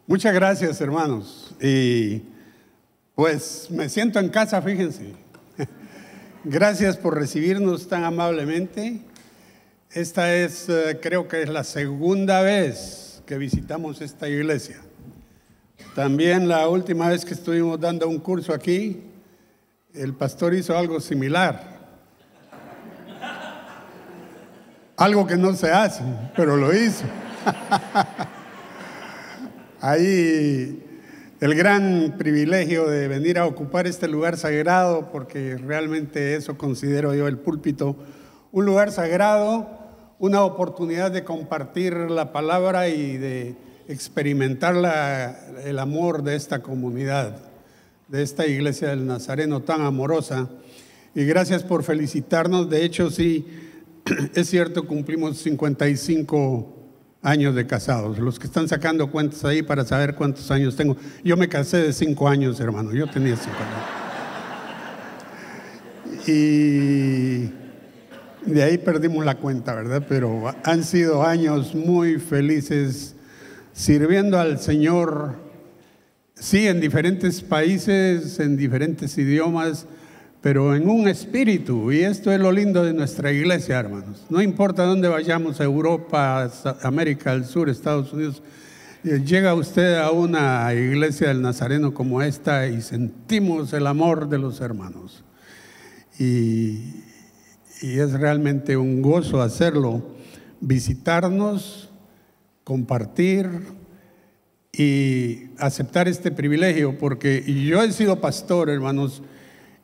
Muchas gracias, hermanos. Y pues me siento en casa, fíjense. Gracias por recibirnos tan amablemente. Esta es, creo que es la segunda vez que visitamos esta iglesia. También la última vez que estuvimos dando un curso aquí, el pastor hizo algo similar. Algo que no se hace, pero lo hizo. Ahí el gran privilegio de venir a ocupar este lugar sagrado, porque realmente eso considero yo el púlpito, un lugar sagrado, una oportunidad de compartir la palabra y de experimentar el amor de esta comunidad, de esta iglesia del Nazareno tan amorosa. Y gracias por felicitarnos. De hecho, sí, es cierto, cumplimos 55 años de casados. Los que están sacando cuentas ahí para saber cuántos años tengo. Yo me casé de 5 años, hermano. Yo tenía 5 años. Y de ahí perdimos la cuenta, ¿verdad? Pero han sido años muy felices sirviendo al Señor. Sí, en diferentes países, en diferentes idiomas, pero en un espíritu. Y esto es lo lindo de nuestra iglesia, hermanos. No importa dónde vayamos, a Europa, América del Sur, Estados Unidos, llega usted a una iglesia del Nazareno como esta y sentimos el amor de los hermanos. Y es realmente un gozo hacerlo, visitarnos, compartir y aceptar este privilegio, porque yo he sido pastor, hermanos,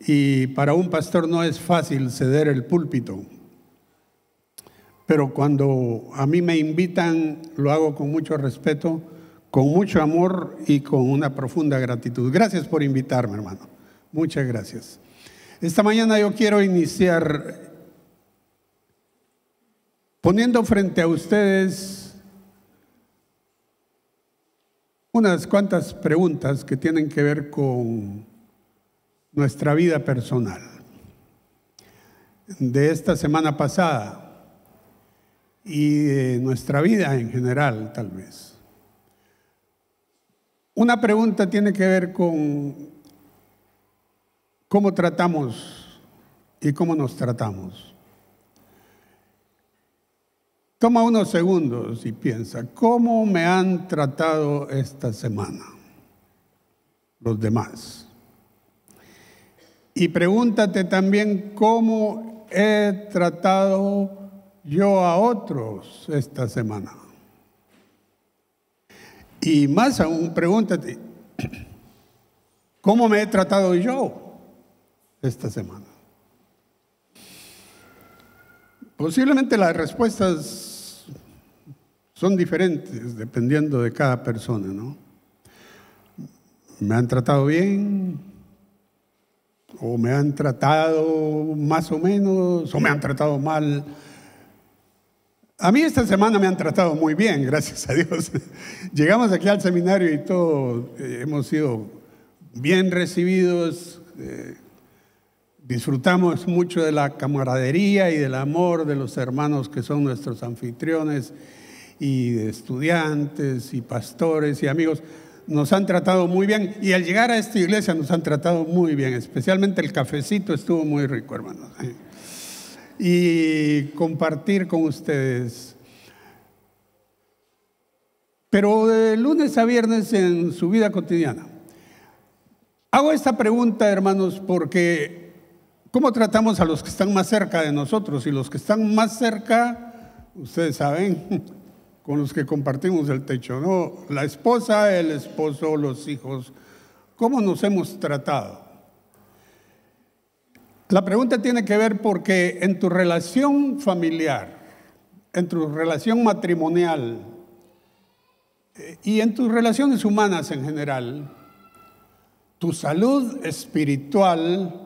y para un pastor no es fácil ceder el púlpito. Pero cuando a mí me invitan, lo hago con mucho respeto, con mucho amor y con una profunda gratitud. Gracias por invitarme, hermano. Muchas gracias. Esta mañana yo quiero iniciar poniendo frente a ustedes unas cuantas preguntas que tienen que ver con nuestra vida personal de esta semana pasada y de nuestra vida en general, tal vez. Una pregunta tiene que ver con cómo tratamos y cómo nos tratamos. Toma unos segundos y piensa, ¿cómo me han tratado esta semana los demás? Y pregúntate también cómo he tratado yo a otros esta semana. Y más aún, pregúntate, ¿cómo me he tratado yo esta semana? Posiblemente las respuestas son diferentes dependiendo de cada persona, ¿no? ¿Me han tratado bien? ¿O me han tratado más o menos? ¿O me han tratado mal? A mí esta semana me han tratado muy bien, gracias a Dios. Llegamos aquí al seminario y todos hemos sido bien recibidos. Disfrutamos mucho de la camaradería y del amor de los hermanos que son nuestros anfitriones, y de estudiantes y pastores y amigos. Nos han tratado muy bien, y al llegar a esta iglesia nos han tratado muy bien, especialmente el cafecito estuvo muy rico, hermanos. Y compartir con ustedes. Pero de lunes a viernes en su vida cotidiana. Hago esta pregunta, hermanos, porque ¿cómo tratamos a los que están más cerca de nosotros? Y los que están más cerca, ustedes saben, con los que compartimos el techo, ¿no? La esposa, el esposo, los hijos. ¿Cómo nos hemos tratado? La pregunta tiene que ver porque en tu relación familiar, en tu relación matrimonial y en tus relaciones humanas en general, tu salud espiritual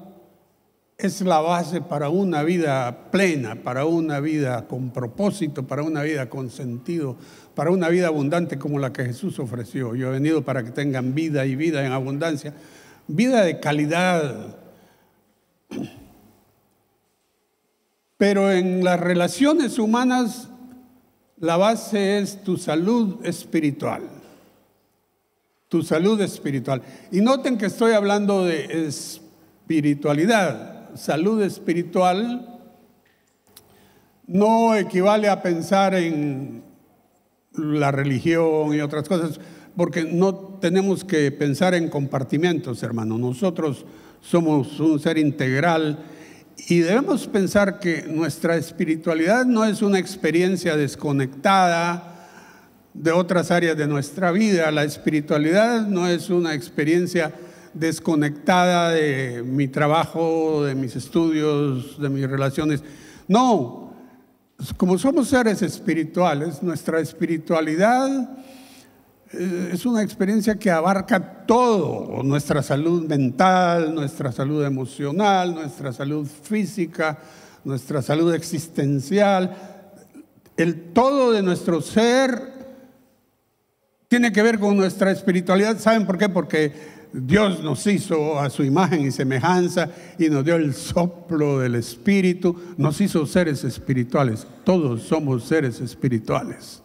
es la base para una vida plena, para una vida con propósito, para una vida con sentido, para una vida abundante como la que Jesús ofreció. Yo he venido para que tengan vida y vida en abundancia, vida de calidad. Pero en las relaciones humanas la base es tu salud espiritual. tu salud espiritual. Y noten que estoy hablando de espiritualidad. Salud espiritual no equivale a pensar en la religión y otras cosas, porque no tenemos que pensar en compartimentos, hermano. Nosotros somos un ser integral y debemos pensar que nuestra espiritualidad no es una experiencia desconectada de otras áreas de nuestra vida. La espiritualidad no es una experiencia desconectada de mi trabajo, de mis estudios, de mis relaciones. No, como somos seres espirituales, nuestra espiritualidad es una experiencia que abarca todo: nuestra salud mental, nuestra salud emocional, nuestra salud física, nuestra salud existencial. El todo de nuestro ser tiene que ver con nuestra espiritualidad. ¿Saben por qué? Porque Dios nos hizo a su imagen y semejanza y nos dio el soplo del Espíritu. Nos hizo seres espirituales. Todos somos seres espirituales.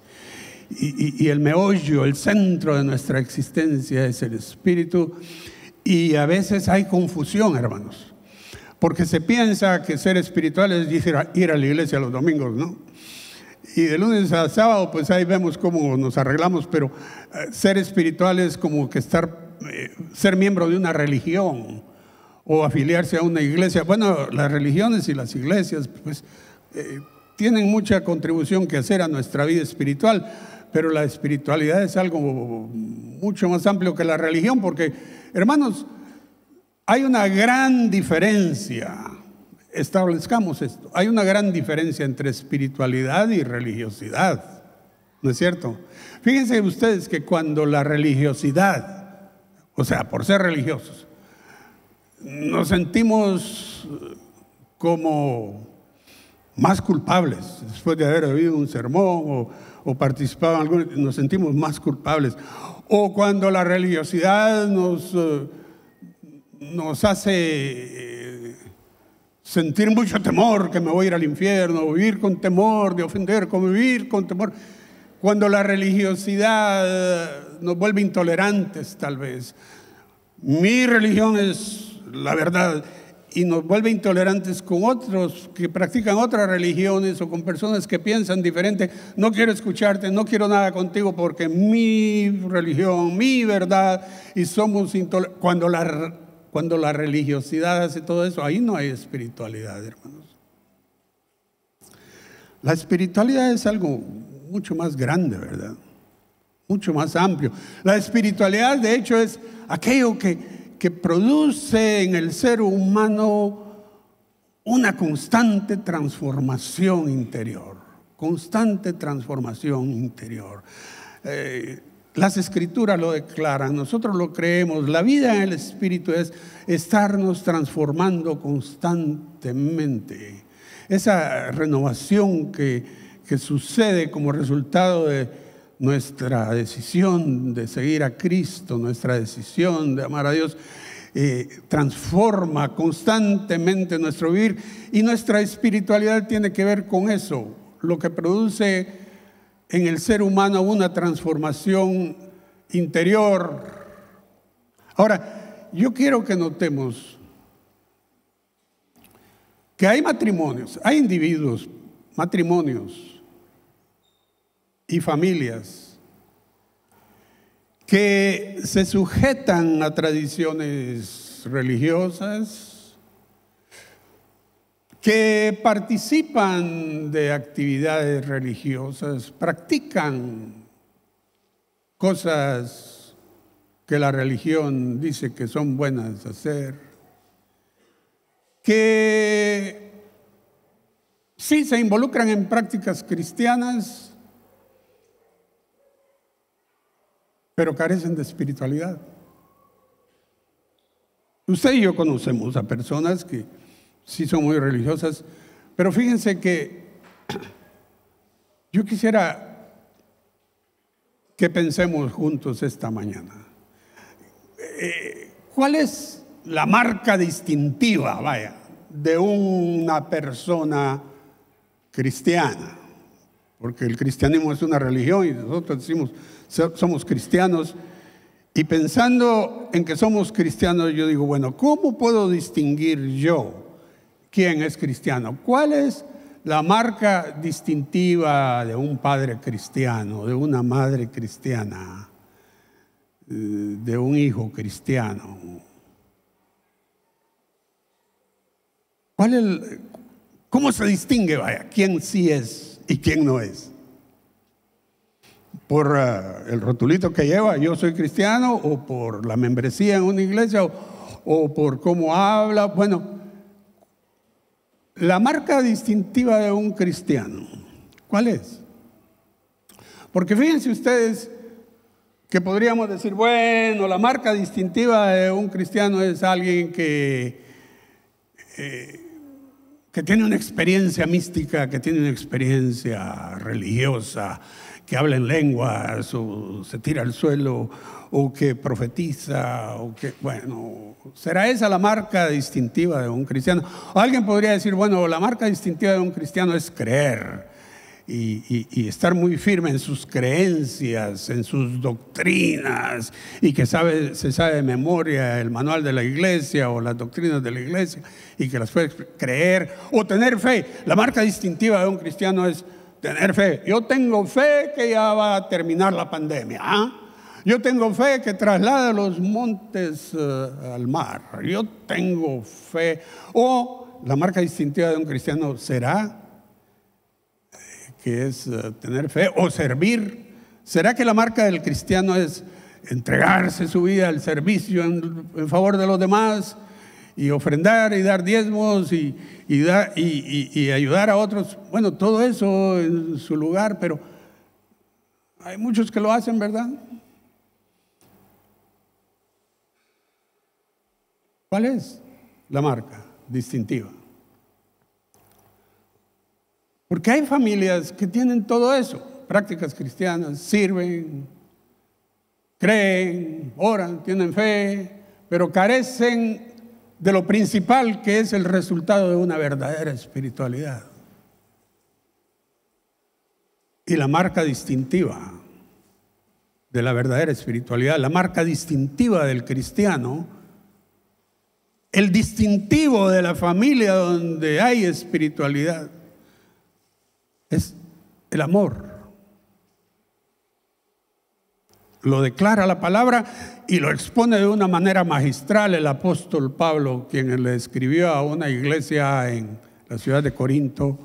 Y el meollo, el centro de nuestra existencia es el Espíritu. Y a veces hay confusión, hermanos, porque se piensa que ser espiritual es ir a la iglesia los domingos, ¿no? Y de lunes a sábado, pues ahí vemos cómo nos arreglamos, pero ser espiritual es como que ser miembro de una religión o afiliarse a una iglesia. Bueno, las religiones y las iglesias, pues, tienen mucha contribución que hacer a nuestra vida espiritual, pero la espiritualidad es algo mucho más amplio que la religión, porque, hermanos, hay una gran diferencia. Establezcamos esto. Hay una gran diferencia entre espiritualidad y religiosidad, ¿no es cierto? Fíjense ustedes que cuando la religiosidad, o sea, por ser religiosos, nos sentimos como más culpables después de haber oído un sermón o participado en algo, nos sentimos más culpables. O cuando la religiosidad nos hace sentir mucho temor, que me voy a ir al infierno, vivir con temor de ofender, convivir con temor. Cuando la religiosidad nos vuelve intolerantes, tal vez. Mi religión es la verdad, y nos vuelve intolerantes con otros que practican otras religiones o con personas que piensan diferente. No quiero escucharte, no quiero nada contigo porque mi religión, mi verdad, y somos intolerantes. Cuando la religiosidad hace todo eso, ahí no hay espiritualidad, hermanos. La espiritualidad es algo mucho más grande, ¿verdad? Mucho más amplio. La espiritualidad, de hecho, es aquello que produce en el ser humano una constante transformación interior. Constante transformación interior. Las Escrituras lo declaran, nosotros lo creemos. La vida en el Espíritu es estarnos transformando constantemente. Esa renovación que sucede como resultado de nuestra decisión de seguir a Cristo, nuestra decisión de amar a Dios, transforma constantemente nuestro vivir, y nuestra espiritualidad tiene que ver con eso, lo que produce en el ser humano una transformación interior. Ahora, yo quiero que notemos que hay matrimonios, hay individuos, matrimonios y familias que se sujetan a tradiciones religiosas, que participan de actividades religiosas, practican cosas que la religión dice que son buenas de hacer, que sí se involucran en prácticas cristianas, pero carecen de espiritualidad. Usted y yo conocemos a personas que sí son muy religiosas, pero fíjense que yo quisiera que pensemos juntos esta mañana. ¿Cuál es la marca distintiva, de una persona cristiana? Porque el cristianismo es una religión y nosotros decimos somos cristianos. Y pensando en que somos cristianos, yo digo, bueno, ¿cómo puedo distinguir yo quién es cristiano? ¿Cuál es la marca distintiva de un padre cristiano, de una madre cristiana, de un hijo cristiano? ¿Cómo se distingue, vaya, quién sí es y quién no es? ¿Por el rotulito que lleva, yo soy cristiano, o por la membresía en una iglesia, o por cómo habla? Bueno, la marca distintiva de un cristiano, ¿cuál es? Porque fíjense ustedes que podríamos decir, bueno, la marca distintiva de un cristiano es alguien que tiene una experiencia mística, que tiene una experiencia religiosa, que habla en lenguas, o se tira al suelo, o que profetiza, o que, bueno, ¿será esa la marca distintiva de un cristiano? O alguien podría decir, bueno, la marca distintiva de un cristiano es creer y estar muy firme en sus creencias, en sus doctrinas, y que se sabe de memoria el manual de la iglesia o las doctrinas de la iglesia, y que las puede creer, o tener fe. La marca distintiva de un cristiano es tener fe. Yo tengo fe que ya va a terminar la pandemia. Yo tengo fe que traslada los montes al mar. Yo tengo fe. O la marca distintiva de un cristiano será que es tener fe o servir. ¿Será que la marca del cristiano es entregarse su vida al servicio en favor de los demás, y ofrendar y dar diezmos y ayudar a otros? Bueno, todo eso en su lugar, pero hay muchos que lo hacen, ¿verdad? ¿Cuál es la marca distintiva? Porque hay familias que tienen todo eso, prácticas cristianas, sirven, creen, oran, tienen fe, pero carecen de lo principal, que es el resultado de una verdadera espiritualidad. Y la marca distintiva de la verdadera espiritualidad, la marca distintiva del cristiano, el distintivo de la familia donde hay espiritualidad, es el amor. Lo declara la palabra y lo expone de una manera magistral el apóstol Pablo, quien le escribió a una iglesia en la ciudad de Corinto.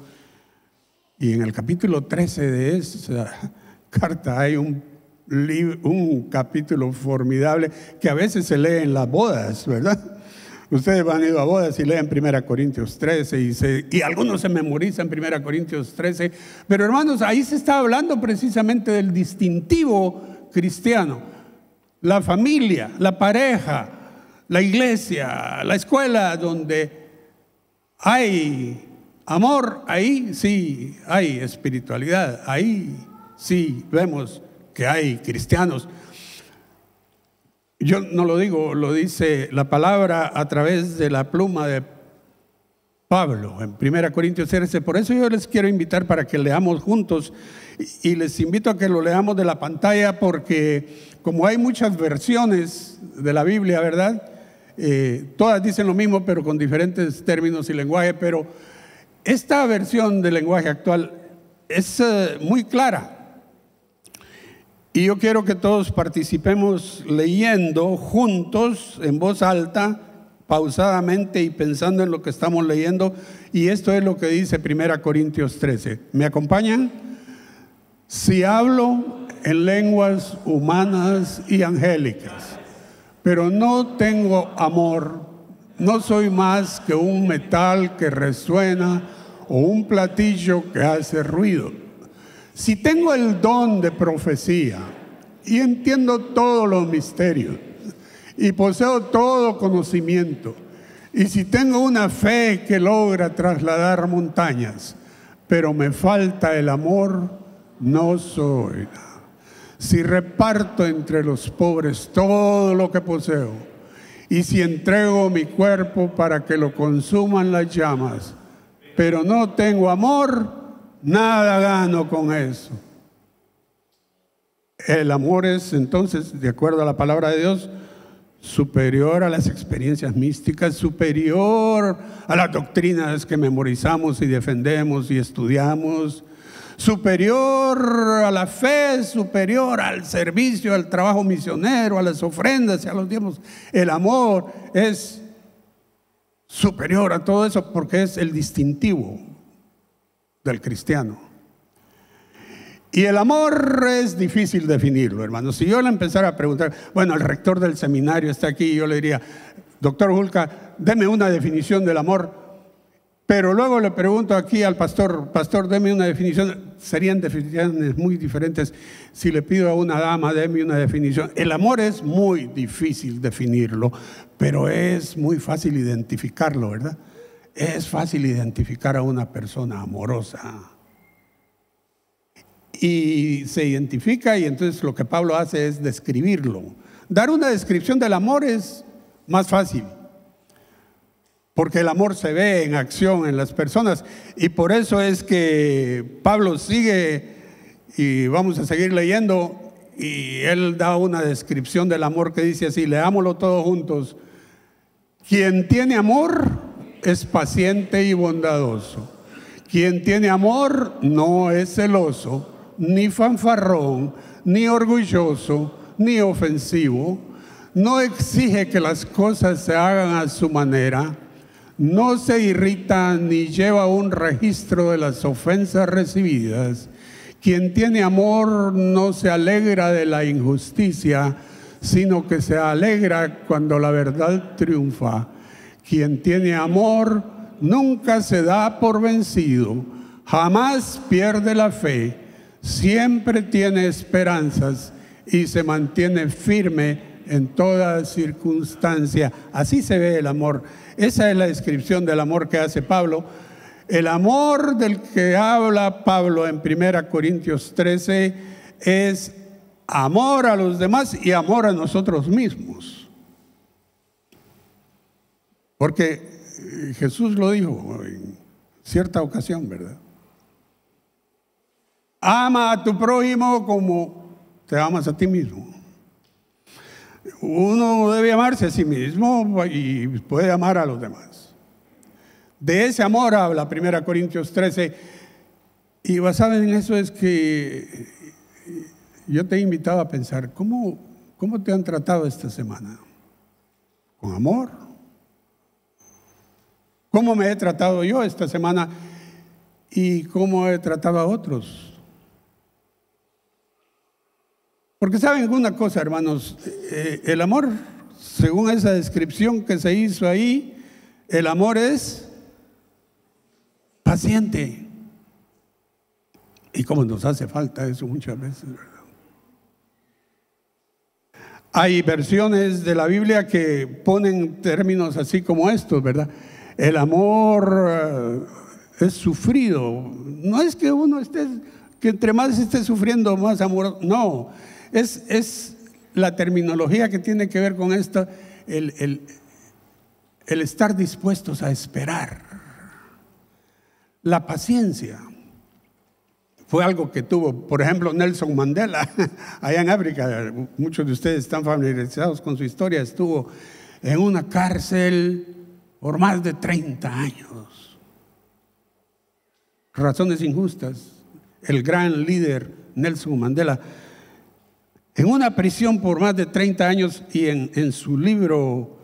Y en el capítulo 13 de esa carta hay un capítulo formidable que a veces se lee en las bodas, ¿verdad? Ustedes van a ir a bodas y leen 1 Corintios 13 y algunos se memorizan 1 Corintios 13. Pero hermanos, ahí se está hablando precisamente del distintivo cristiano. La familia, la pareja, la iglesia, la escuela, donde hay amor, ahí sí hay espiritualidad, ahí sí vemos que hay cristianos. Yo no lo digo, lo dice la palabra a través de la pluma de Pablo en 1 Corintios 13. Por eso yo les quiero invitar para que leamos juntos, y les invito a que lo leamos de la pantalla, porque como hay muchas versiones de la Biblia, ¿verdad? Todas dicen lo mismo, pero con diferentes términos y lenguaje. Pero esta versión del lenguaje actual es muy clara. Y yo quiero que todos participemos leyendo juntos, en voz alta, pausadamente y pensando en lo que estamos leyendo. Y esto es lo que dice 1 Corintios 13. ¿Me acompañan? Si hablo en lenguas humanas y angélicas, pero no tengo amor, no soy más que un metal que resuena o un platillo que hace ruido. Si tengo el don de profecía y entiendo todos los misterios y poseo todo conocimiento, y si tengo una fe que logra trasladar montañas, pero me falta el amor, no soy nada. Si reparto entre los pobres todo lo que poseo, y si entrego mi cuerpo para que lo consuman las llamas, pero no tengo amor, nada gano con eso. El amor es entonces, de acuerdo a la palabra de Dios, superior a las experiencias místicas, superior a las doctrinas que memorizamos y defendemos y estudiamos, superior a la fe, superior al servicio, al trabajo misionero, a las ofrendas y a los diezmos. El amor es superior a todo eso porque es el distintivo del cristiano. Y el amor es difícil definirlo, hermanos. Si yo le empezara a preguntar, bueno, el rector del seminario está aquí, y yo le diría, doctor Hulka, deme una definición del amor. Pero luego le pregunto aquí al pastor, deme una definición. Serían definiciones muy diferentes. Si le pido a una dama, deme una definición. El amor es muy difícil definirlo, pero es muy fácil identificarlo, ¿verdad? Es fácil identificar a una persona amorosa. Y se identifica, y entonces lo que Pablo hace es describirlo. Dar una descripción del amor es más fácil, porque el amor se ve en acción en las personas, y por eso es que Pablo sigue, y vamos a seguir leyendo, y él da una descripción del amor que dice así, leámoslo todos juntos. Quien tiene amor es paciente y bondadoso. Quien tiene amor no es celoso, ni fanfarrón, ni orgulloso, ni ofensivo. No exige que las cosas se hagan a su manera. No se irrita ni lleva un registro de las ofensas recibidas. Quien tiene amor no se alegra de la injusticia, sino que se alegra cuando la verdad triunfa. Quien tiene amor nunca se da por vencido, jamás pierde la fe, siempre tiene esperanzas y se mantiene firme en toda circunstancia. Así se ve el amor. Esa es la descripción del amor que hace Pablo. El amor del que habla Pablo en 1 Corintios 13 es amor a los demás y amor a nosotros mismos. Porque Jesús lo dijo en cierta ocasión, ¿verdad? Ama a tu prójimo como te amas a ti mismo. Uno debe amarse a sí mismo y puede amar a los demás. De ese amor habla 1 Corintios 13. Y basado en eso es que yo te he invitado a pensar, ¿cómo te han tratado esta semana? ¿Con amor? ¿Cómo me he tratado yo esta semana? ¿Y cómo he tratado a otros? Porque saben una cosa, hermanos, el amor, según esa descripción que se hizo ahí, el amor es paciente. Y como nos hace falta eso muchas veces, ¿verdad? Hay versiones de la Biblia que ponen términos así como estos, ¿verdad? El amor es sufrido. No es que uno que entre más esté sufriendo, más amor. No, es la terminología que tiene que ver con esto, el estar dispuestos a esperar. La paciencia fue algo que tuvo, por ejemplo, Nelson Mandela, allá en África. Muchos de ustedes están familiarizados con su historia. Estuvo en una cárcel por más de 30 años. Razones injustas. El gran líder Nelson Mandela, en una prisión por más de 30 años, y en su libro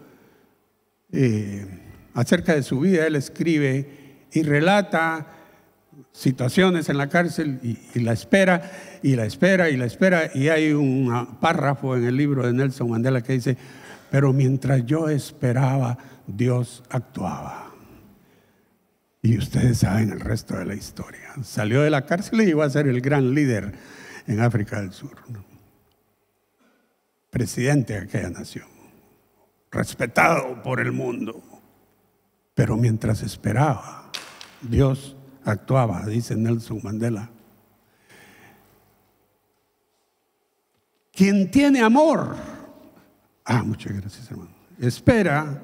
acerca de su vida, él escribe y relata situaciones en la cárcel y la espera, y la espera, y la espera, y hay un párrafo en el libro de Nelson Mandela que dice: pero mientras yo esperaba, Dios actuaba. Y ustedes saben el resto de la historia. Salió de la cárcel y llegó a ser el gran líder en África del Sur, ¿no? Presidente de aquella nación, respetado por el mundo. Pero mientras esperaba, Dios actuaba, dice Nelson Mandela. Quien tiene amor, muchas gracias, hermano, espera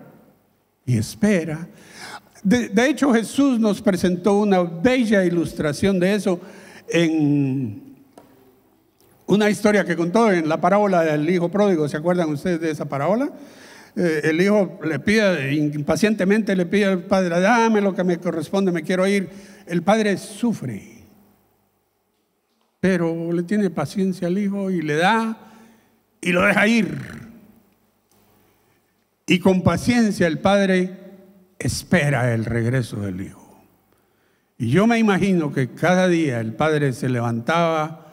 y espera. De hecho, Jesús nos presentó una bella ilustración de eso en una historia que contó en la parábola del hijo pródigo. ¿Se acuerdan ustedes de esa parábola? El hijo le pide, impacientemente le pide al padre: dame lo que me corresponde, me quiero ir. El padre sufre, pero le tiene paciencia al hijo y le da y lo deja ir. Y con paciencia el padre espera el regreso del hijo. Y yo me imagino que cada día el padre se levantaba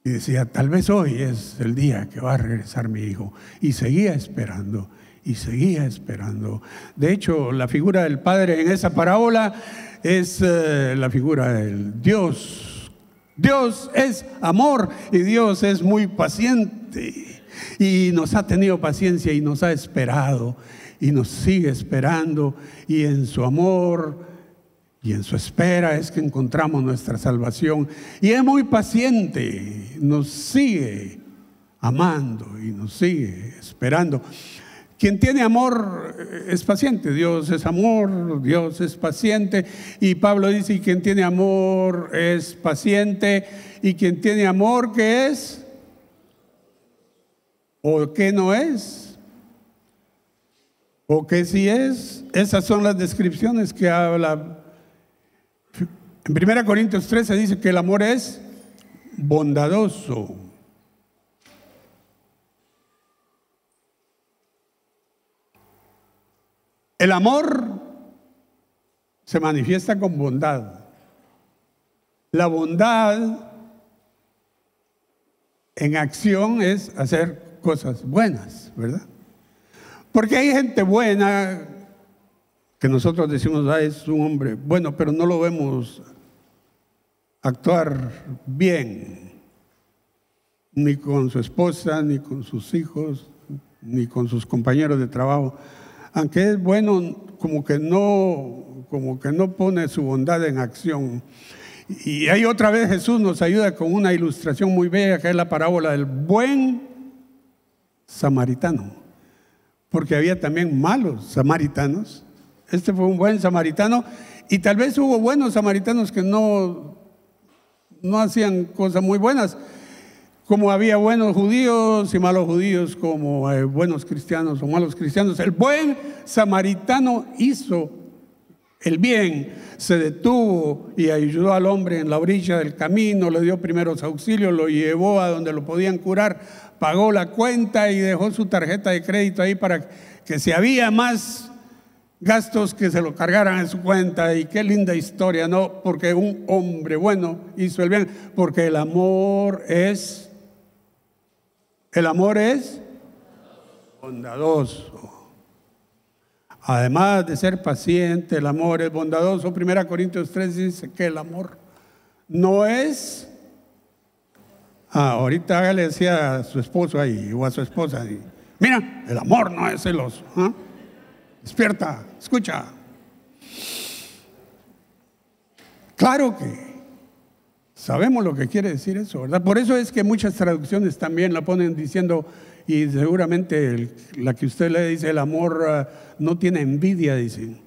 y decía: tal vez hoy es el día que va a regresar mi hijo. Y seguía esperando, y seguía esperando. De hecho, la figura del padre en esa parábola es la figura del Dios. Dios es amor y Dios es muy paciente. Y nos ha tenido paciencia y nos ha esperado y nos sigue esperando. Y en su amor y en su espera es que encontramos nuestra salvación. Y es muy paciente, nos sigue amando y nos sigue esperando. Quien tiene amor es paciente. Dios es amor, Dios es paciente. Y Pablo dice: y quien tiene amor es paciente. Y quien tiene amor, ¿qué es? ¿O qué no es? ¿O qué sí es? Esas son las descripciones que habla. En 1 Corintios 13 dice que el amor es bondadoso. El amor se manifiesta con bondad. La bondad en acción es hacer cosas buenas, ¿verdad? Porque hay gente buena que nosotros decimos: es un hombre bueno, pero no lo vemos actuar bien, ni con su esposa, ni con sus hijos, ni con sus compañeros de trabajo. Aunque es bueno, como que no pone su bondad en acción. Y ahí otra vez Jesús nos ayuda con una ilustración muy bella, que es la parábola del buen samaritano. Porque había también malos samaritanos. Este fue un buen samaritano, y tal vez hubo buenos samaritanos que no hacían cosas muy buenas. Como había buenos judíos y malos judíos, como buenos cristianos o malos cristianos. El buen samaritano hizo el bien, se detuvo y ayudó al hombre en la orilla del camino, le dio primeros auxilios, lo llevó a donde lo podían curar, pagó la cuenta y dejó su tarjeta de crédito ahí para que si había más gastos que se lo cargaran en su cuenta. Y qué linda historia, ¿no? Porque un hombre bueno hizo el bien, porque el amor es bondadoso. Además de ser paciente, el amor es bondadoso. 1 Corintios 3 dice que el amor no es... ahorita hágale decía a su esposo ahí o a su esposa ahí: mira, el amor no es celoso. Despierta, escucha. Claro que sabemos lo que quiere decir eso, ¿verdad? Por eso es que muchas traducciones también la ponen diciendo, y seguramente la que usted lee dice: el amor no tiene envidia, dicen.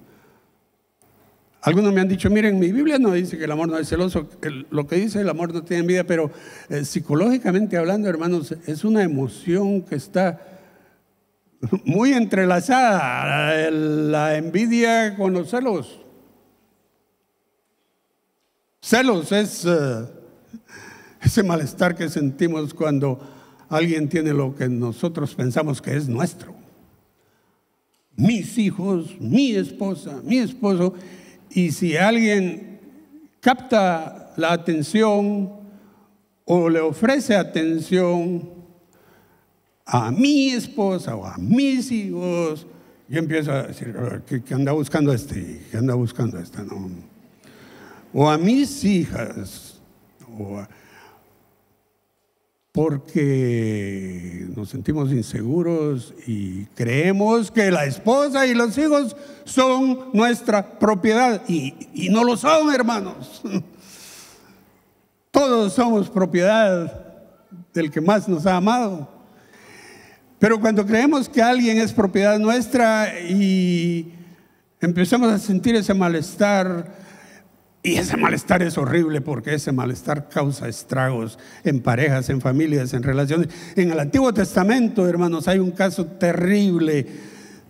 Algunos me han dicho: miren, mi Biblia no dice que el amor no es celoso. Lo que dice el amor no tiene envidia, pero psicológicamente hablando, hermanos, es una emoción que está muy entrelazada, la envidia con los celos. Celos es ese malestar que sentimos cuando alguien tiene lo que nosotros pensamos que es nuestro. Mis hijos, mi esposa, mi esposo. Y si alguien capta la atención o le ofrece atención a mi esposa o a mis hijos, yo empiezo a decir: ¿qué anda buscando este? ¿Qué anda buscando esta? No. O a mis hijas, porque nos sentimos inseguros y creemos que la esposa y los hijos son nuestra propiedad, y no lo son, hermanos. Todos somos propiedad del que más nos ha amado. Pero cuando creemos que alguien es propiedad nuestra y empezamos a sentir ese malestar, Y ese malestar es horrible porque ese malestar causa estragos en parejas, en familias, en relaciones. En el Antiguo Testamento, hermanos, hay un caso terrible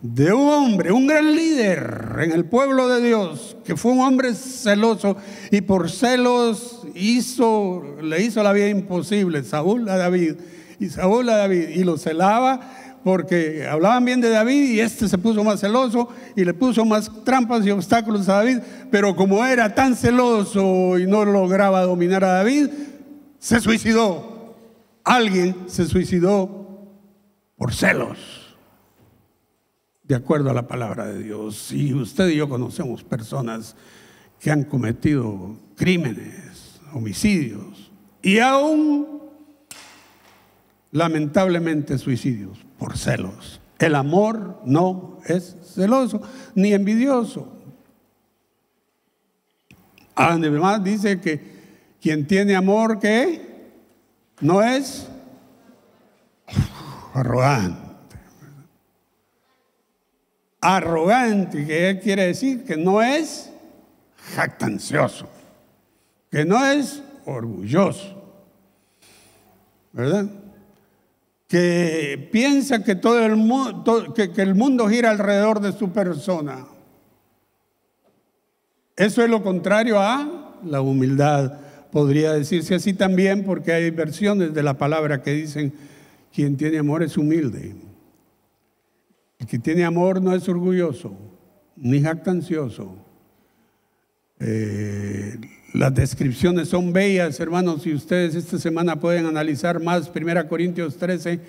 de un hombre, un gran líder en el pueblo de Dios, que fue un hombre celoso y por celos le hizo la vida imposible, Saúl a David, y lo celaba porque hablaban bien de David y este se puso más celoso y le puso más trampas y obstáculos a David, pero como era tan celoso y no lograba dominar a David, se suicidó. Alguien se suicidó por celos, de acuerdo a la palabra de Dios. Y usted y yo conocemos personas que han cometido crímenes, homicidios y aún lamentablemente suicidios por celos. El amor no es celoso ni envidioso. Además dice que quien tiene amor, ¿qué? No es arrogante. Arrogante, que quiere decir que no es jactancioso, que no es orgulloso, ¿verdad? Que piensa que todo el mundo, que el mundo gira alrededor de su persona. Eso es lo contrario a la humildad, podría decirse así también, porque hay versiones de la palabra que dicen: quien tiene amor es humilde. El que tiene amor no es orgulloso ni jactancioso. Las descripciones son bellas, hermanos, y ustedes esta semana pueden analizar más. 1 Corintios 13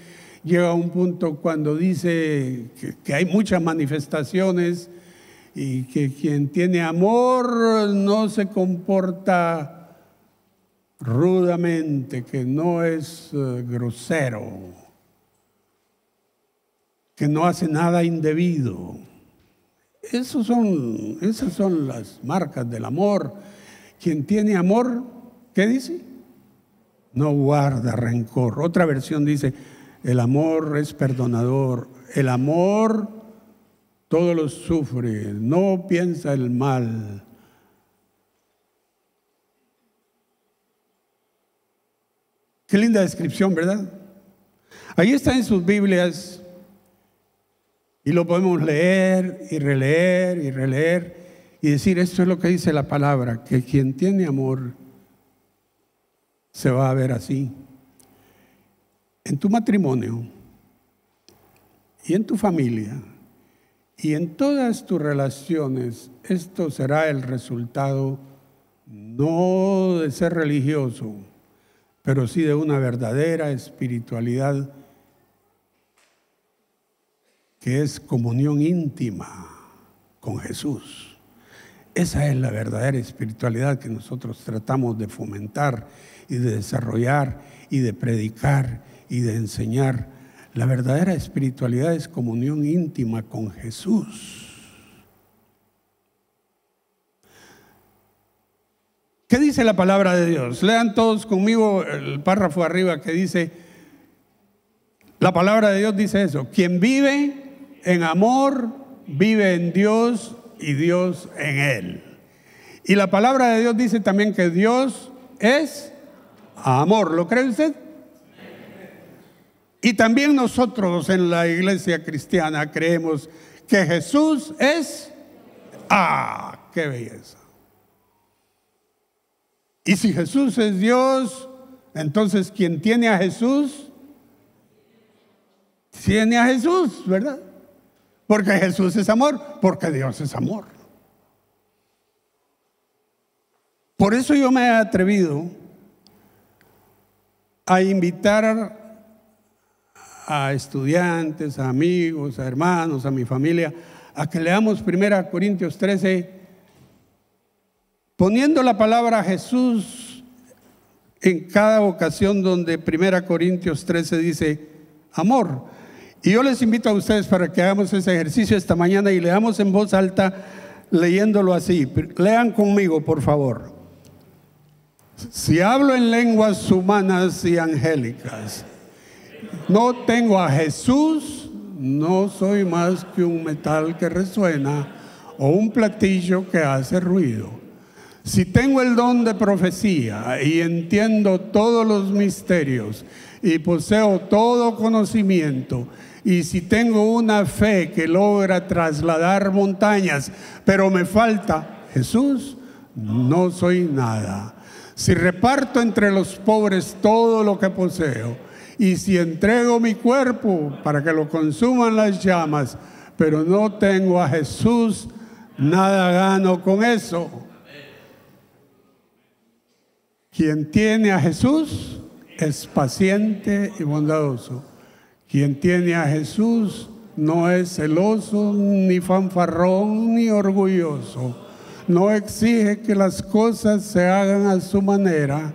llega a un punto cuando dice que hay muchas manifestaciones y que quien tiene amor no se comporta rudamente, que no es grosero, que no hace nada indebido. Esas son las marcas del amor. Quien tiene amor, ¿qué dice? No guarda rencor. Otra versión dice: el amor es perdonador. El amor todo lo sufre, no piensa el mal. Qué linda descripción, ¿verdad? Ahí está en sus Biblias y lo podemos leer y releer y releer y decir: esto es lo que dice la palabra, que quien tiene amor se va a ver así. En tu matrimonio y en tu familia y en todas tus relaciones, esto será el resultado no de ser religioso, pero sí de una verdadera espiritualidad que es comunión íntima con Jesús. Esa es la verdadera espiritualidad que nosotros tratamos de fomentar y de desarrollar y de predicar y de enseñar. La verdadera espiritualidad es comunión íntima con Jesús. ¿Qué dice la palabra de Dios? Lean todos conmigo el párrafo arriba que dice: la palabra de Dios dice eso: quien vive en amor, vive en Dios y Dios en él. Y la palabra de Dios dice también que Dios es amor. ¿Lo cree usted? Y también nosotros en la iglesia cristiana creemos que Jesús es... ¡Ah, qué belleza! Y si Jesús es Dios, entonces quien tiene a Jesús, tiene a Jesús, ¿verdad? Porque Jesús es amor, porque Dios es amor. Por eso yo me he atrevido a invitar a estudiantes, a amigos, a hermanos, a mi familia, a que leamos 1 Corintios 13, poniendo la palabra Jesús en cada ocasión donde 1 Corintios 13 dice amor. Y yo les invito a ustedes para que hagamos ese ejercicio esta mañana y leamos en voz alta, leyéndolo así. Lean conmigo, por favor. Si hablo en lenguas humanas y angélicas, no tengo a Jesús, no soy más que un metal que resuena o un platillo que hace ruido. Si tengo el don de profecía y entiendo todos los misterios y poseo todo conocimiento, y si tengo una fe que logra trasladar montañas, pero me falta Jesús, no soy nada. Si reparto entre los pobres todo lo que poseo, y si entrego mi cuerpo para que lo consuman las llamas, pero no tengo a Jesús, nada gano con eso. Quien tiene a Jesús es paciente y bondadoso. Quien tiene a Jesús no es celoso, ni fanfarrón, ni orgulloso. No exige que las cosas se hagan a su manera.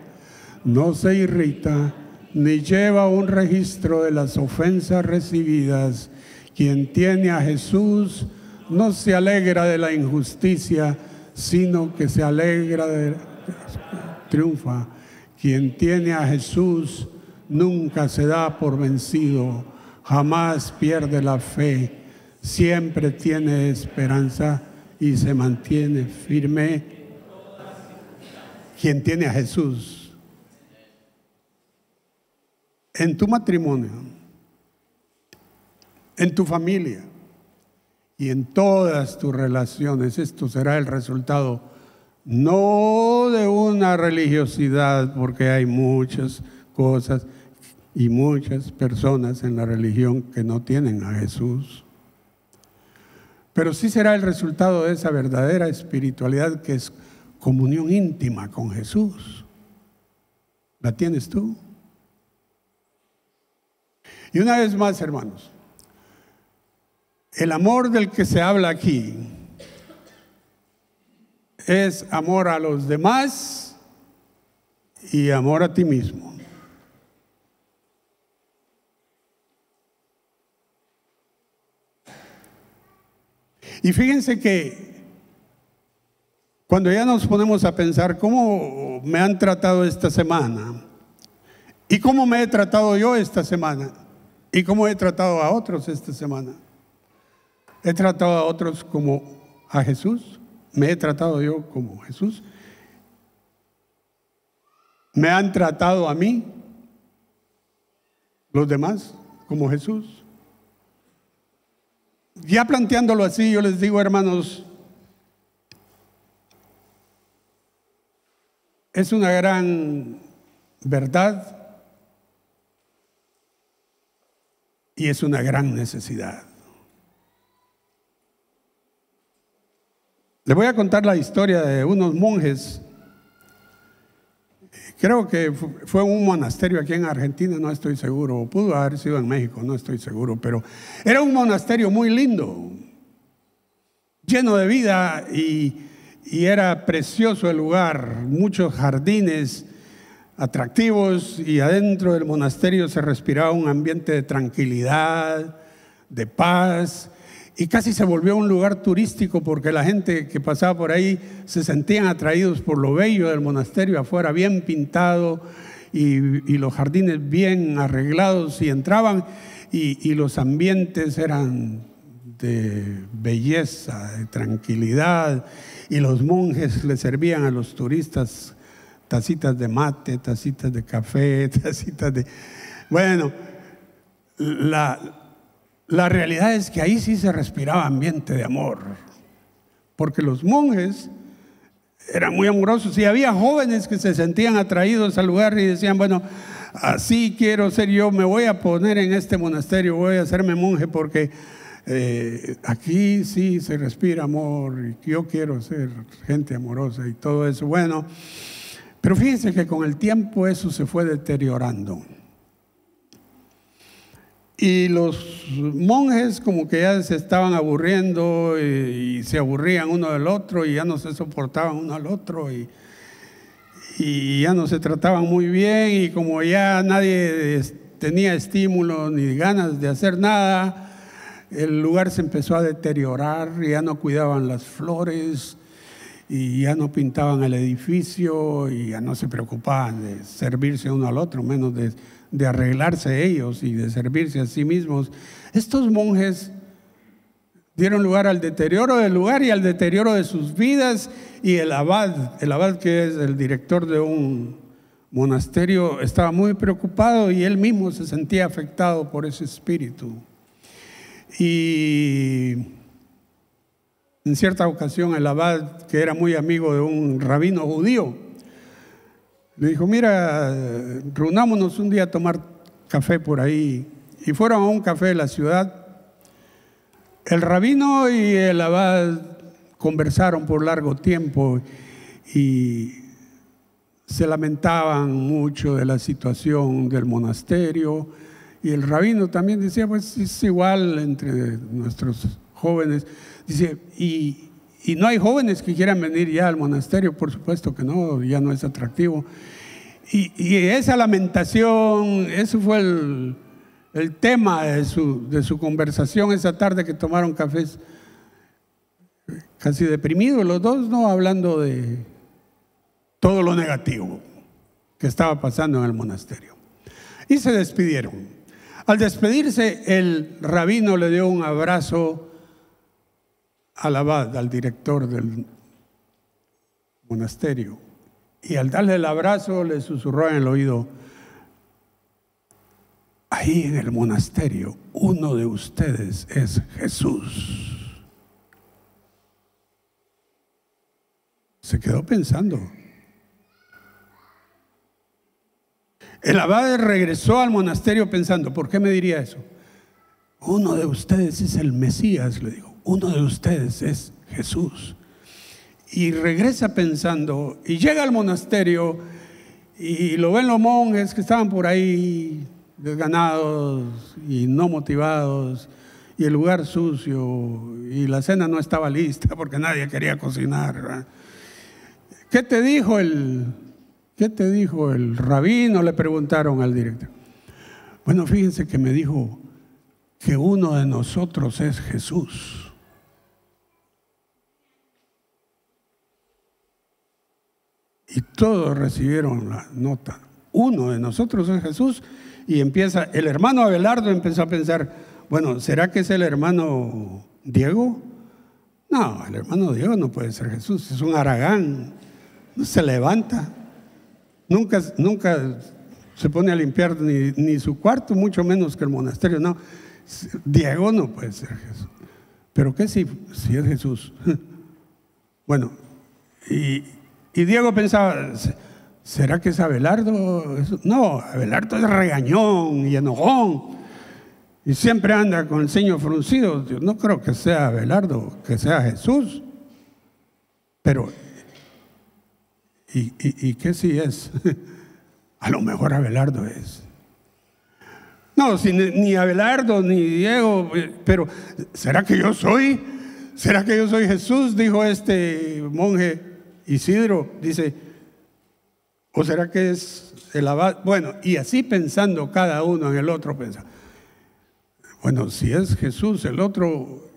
No se irrita, ni lleva un registro de las ofensas recibidas. Quien tiene a Jesús no se alegra de la injusticia, sino que se alegra triunfa. Quien tiene a Jesús nunca se da por vencido, jamás pierde la fe, siempre tiene esperanza y se mantiene firme. Quien tiene a Jesús en tu matrimonio, en tu familia y en todas tus relaciones, esto será el resultado no de una religiosidad, porque hay muchas cosas y muchas personas en la religión que no tienen a Jesús, pero sí será el resultado de esa verdadera espiritualidad que es comunión íntima con Jesús. ¿La tienes tú? Y una vez más, hermanos, el amor del que se habla aquí es amor a los demás y amor a ti mismo. Y fíjense que cuando ya nos ponemos a pensar cómo me han tratado esta semana y cómo me he tratado yo esta semana y cómo he tratado a otros esta semana, he tratado a otros como a Jesús. ¿Me he tratado yo como Jesús? ¿Me han tratado a mí, los demás, como Jesús? Ya planteándolo así, yo les digo, hermanos, es una gran verdad y es una gran necesidad. Les voy a contar la historia de unos monjes. Creo que fue un monasterio aquí en Argentina, no estoy seguro, o pudo haber sido en México, no estoy seguro, pero era un monasterio muy lindo, lleno de vida y era precioso el lugar, muchos jardines atractivos, y adentro del monasterio se respiraba un ambiente de tranquilidad, de paz. Y casi se volvió un lugar turístico porque la gente que pasaba por ahí se sentían atraídos por lo bello del monasterio afuera, bien pintado y los jardines bien arreglados, y entraban y los ambientes eran de belleza, de tranquilidad, y los monjes le servían a los turistas tacitas de mate, tacitas de café, tacitas de... Bueno, la realidad es que ahí sí se respiraba ambiente de amor, porque los monjes eran muy amorosos y había jóvenes que se sentían atraídos al lugar y decían, bueno, así quiero ser yo, me voy a poner en este monasterio, voy a hacerme monje porque aquí sí se respira amor y yo quiero ser gente amorosa y todo eso. Bueno, pero fíjense que con el tiempo eso se fue deteriorando. Y los monjes como que ya se estaban aburriendo y se aburrían uno del otro y ya no se soportaban uno al otro y ya no se trataban muy bien, y como ya nadie tenía estímulo ni ganas de hacer nada, el lugar se empezó a deteriorar, ya no cuidaban las flores y ya no pintaban el edificio y ya no se preocupaban de servirse uno al otro, menos de arreglarse ellos y de servirse a sí mismos. Estos monjes dieron lugar al deterioro del lugar y al deterioro de sus vidas. Y el abad que es el director de un monasterio, estaba muy preocupado y él mismo se sentía afectado por ese espíritu. Y en cierta ocasión el abad, que era muy amigo de un rabino judío, le dijo: mira, reunámonos un día a tomar café por ahí. Y fueron a un café de la ciudad. El rabino y el abad conversaron por largo tiempo y se lamentaban mucho de la situación del monasterio. Y el rabino también decía: pues es igual entre nuestros jóvenes. Dice: y no hay jóvenes que quieran venir ya al monasterio. Por supuesto que no, ya no es atractivo. Y esa lamentación, eso fue el tema de su conversación esa tarde, que tomaron cafés, casi deprimidos los dos, ¿no? Hablando de todo lo negativo que estaba pasando en el monasterio. Y se despidieron. Al despedirse, el rabino le dio un abrazo al abad, al director del monasterio. Y al darle el abrazo, le susurró en el oído: ahí en el monasterio, uno de ustedes es Jesús. Se quedó pensando. El abad regresó al monasterio pensando: ¿por qué me diría eso? Uno de ustedes es el Mesías, le dijo. Uno de ustedes es Jesús. Y regresa pensando, y llega al monasterio y lo ven los monjes que estaban por ahí desganados y no motivados, y el lugar sucio, y la cena no estaba lista porque nadie quería cocinar, ¿verdad? ¿Qué te dijo el rabino?, le preguntaron al director. Bueno, fíjense que me dijo que uno de nosotros es Jesús. Y todos recibieron la nota. Uno de nosotros es Jesús. Y el hermano Abelardo empezó a pensar: bueno, ¿será que es el hermano Diego? No, el hermano Diego no puede ser Jesús, es un haragán, no se levanta, nunca se pone a limpiar ni su cuarto, mucho menos que el monasterio. No, Diego no puede ser Jesús. ¿Pero qué si es Jesús? Bueno, y Diego pensaba: ¿será que es Abelardo? No, Abelardo es regañón y enojón y siempre anda con el ceño fruncido. Yo no creo que sea Abelardo, que sea Jesús. Pero, ¿y qué si es? A lo mejor Abelardo es. No, si ni Abelardo ni Diego, pero ¿será que yo soy? ¿Será que yo soy Jesús? Dijo este monje Isidro, dice: ¿o será que es el abad? Bueno, y así pensando cada uno en el otro, pensaba: bueno, si es Jesús, el otro,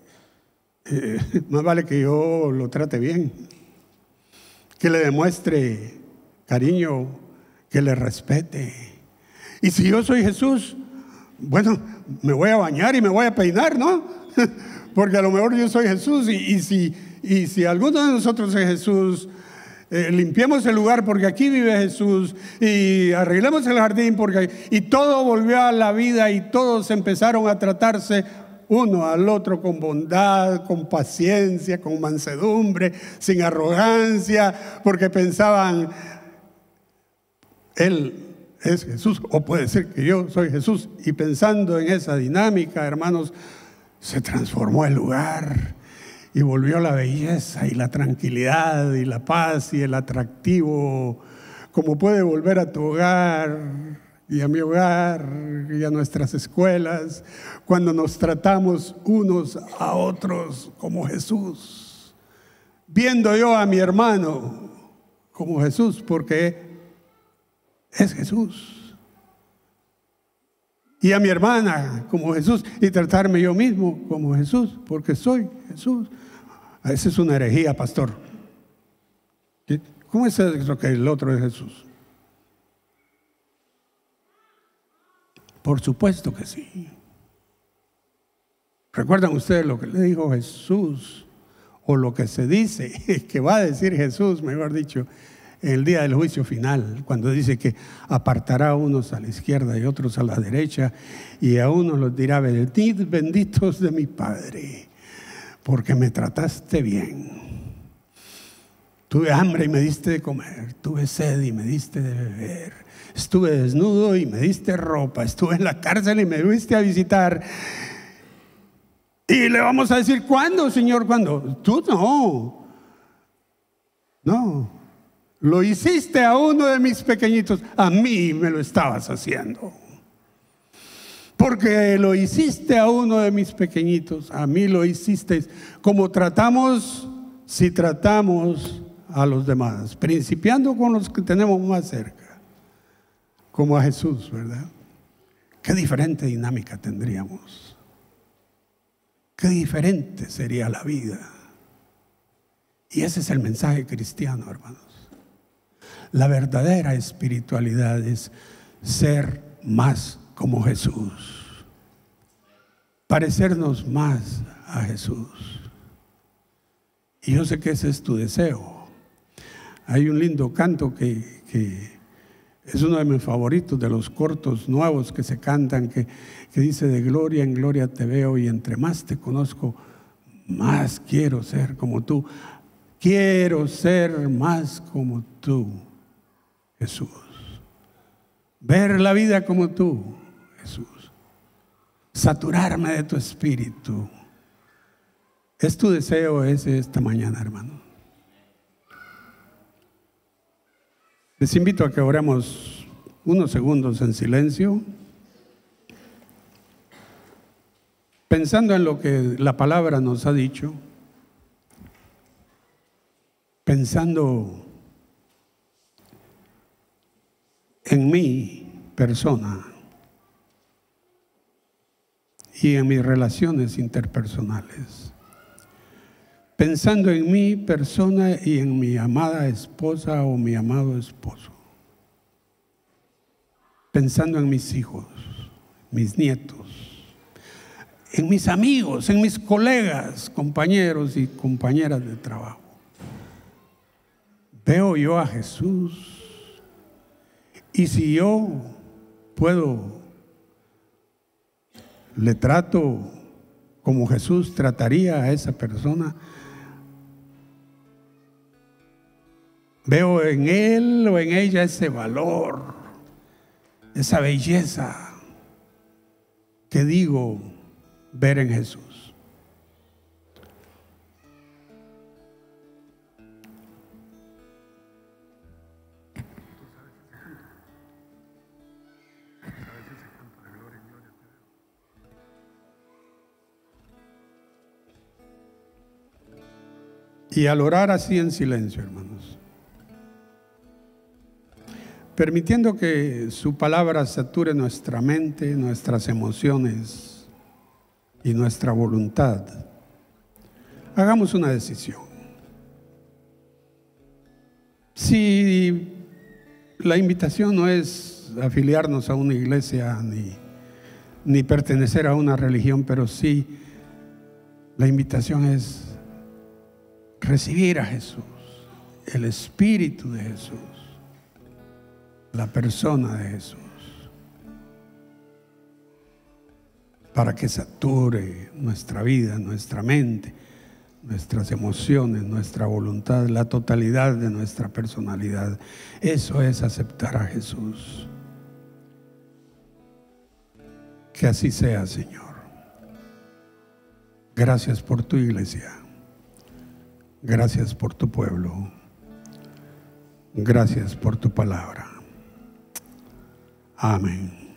más vale que yo lo trate bien, que le demuestre cariño, que le respete. Y si yo soy Jesús, bueno, me voy a bañar y me voy a peinar, ¿no? Porque a lo mejor yo soy Jesús, y si alguno de nosotros es Jesús, limpiemos el lugar porque aquí vive Jesús, y arreglemos el jardín y todo volvió a la vida, y todos empezaron a tratarse uno al otro con bondad, con paciencia, con mansedumbre, sin arrogancia, porque pensaban: Él es Jesús, o puede ser que yo soy Jesús. Y pensando en esa dinámica, hermanos, se transformó el lugar y volvió la belleza y la tranquilidad y la paz y el atractivo, como puede volver a tu hogar y a mi hogar y a nuestras escuelas, cuando nos tratamos unos a otros como Jesús, viendo yo a mi hermano como Jesús, porque es Jesús, y a mi hermana como Jesús, y tratarme yo mismo como Jesús, porque soy Jesús. Esa es una herejía, pastor. ¿Cómo es eso que el otro es Jesús? Por supuesto que sí. ¿Recuerdan ustedes lo que le dijo Jesús? O lo que se dice, que va a decir Jesús, mejor dicho, en el día del juicio final, cuando dice que apartará a unos a la izquierda y otros a la derecha, y a unos los dirá: venid benditos de mi Padre, porque me trataste bien. Tuve hambre y me diste de comer, tuve sed y me diste de beber, estuve desnudo y me diste ropa, estuve en la cárcel y me fuiste a visitar. Y le vamos a decir: ¿cuándo, Señor? ¿Cuándo? Tú no. No. Lo hiciste a uno de mis pequeñitos, a mí me lo estabas haciendo. Porque lo hiciste a uno de mis pequeñitos, a mí lo hiciste. Como tratamos, si tratamos a los demás, principiando con los que tenemos más cerca, como a Jesús, ¿verdad? Qué diferente dinámica tendríamos. Qué diferente sería la vida. Y ese es el mensaje cristiano, hermanos. La verdadera espiritualidad es ser más como Jesús, parecernos más a Jesús. Y yo sé que ese es tu deseo. Hay un lindo canto que es uno de mis favoritos, de los cortos nuevos que se cantan, que dice: de gloria en gloria te veo, y entre más te conozco, más quiero ser como tú. Quiero ser más como tú, Jesús. Ver la vida como tú, Jesús. Saturarme de tu espíritu. ¿Es tu deseo ese esta mañana, hermano? Les invito a que oremos unos segundos en silencio, pensando en lo que la palabra nos ha dicho, pensando en mi persona y en mis relaciones interpersonales, pensando en mi persona y en mi amada esposa o mi amado esposo, pensando en mis hijos, mis nietos, en mis amigos, en mis colegas, compañeros y compañeras de trabajo. Veo yo a Jesús, y si yo puedo, le trato como Jesús trataría a esa persona. Veo en él o en ella ese valor, esa belleza que digo ver en Jesús. Y al orar así en silencio, hermanos, permitiendo que su palabra sature nuestra mente, nuestras emociones y nuestra voluntad, hagamos una decisión. Si la invitación no es afiliarnos a una iglesia ni pertenecer a una religión, pero sí la invitación es recibir a Jesús, el Espíritu de Jesús, la persona de Jesús, para que sature nuestra vida, nuestra mente, nuestras emociones, nuestra voluntad, la totalidad de nuestra personalidad. Eso es aceptar a Jesús. Que así sea, Señor. Gracias por tu iglesia. Gracias por tu pueblo. Gracias por tu palabra. Amén.